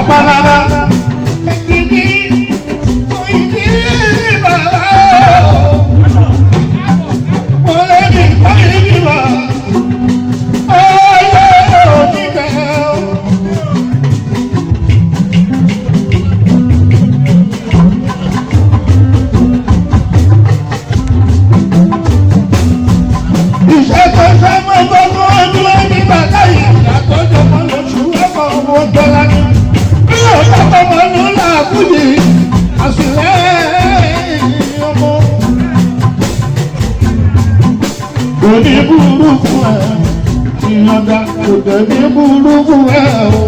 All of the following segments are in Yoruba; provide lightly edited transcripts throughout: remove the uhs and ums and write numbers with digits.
Apanada. Òní burúkú ẹ̀ ìyànda òdè ní burúkú ẹ̀ o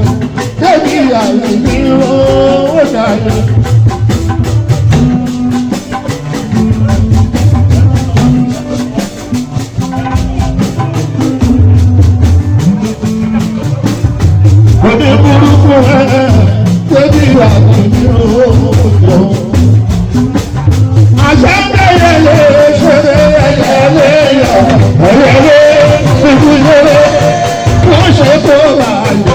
débi àyè ní owó dàyẹ. Òní burúkú ẹ̀ débi àyè ní owó dàyẹ. Àṣà ń bẹ̀rẹ̀ lè ṣeré ẹ̀yẹ yọ. Ẹ̀yẹ́lẹ́ ìdílé wọ́n ṣe kó láàyè,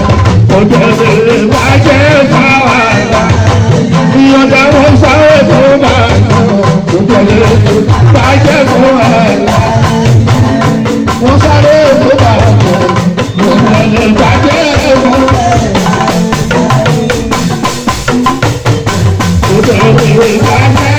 òjòlè wá jẹ́ fáwọn àgbà. Ìyọ̀dà wọn sáré tó máa yọ, òjòlè wá jẹ́ fún àgbà. Wọ́n sáré tó máa yọ, òjòlè wá jẹ́ fún àgbà. Òjòlè wá jẹ́.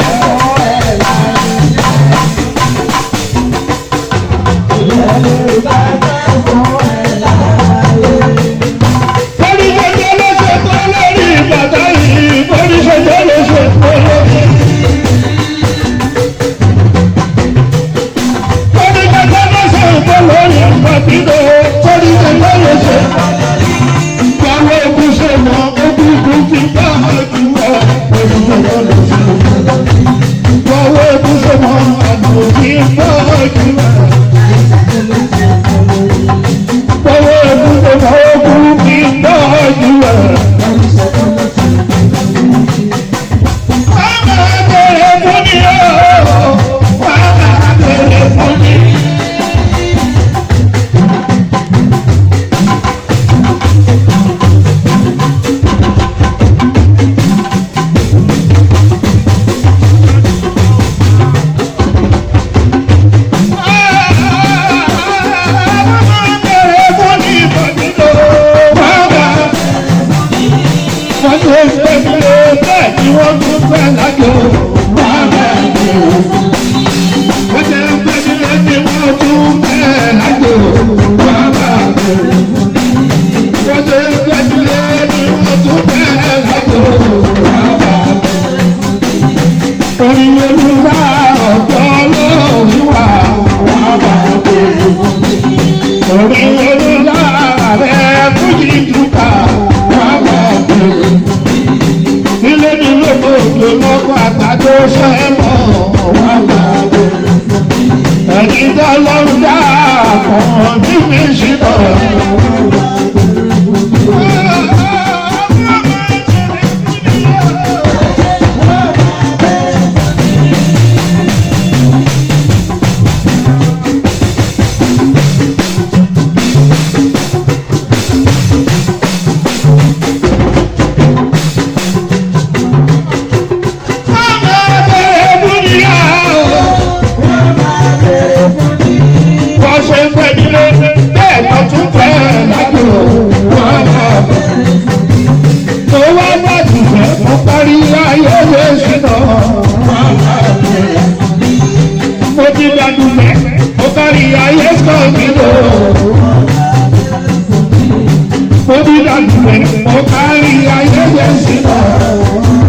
Ó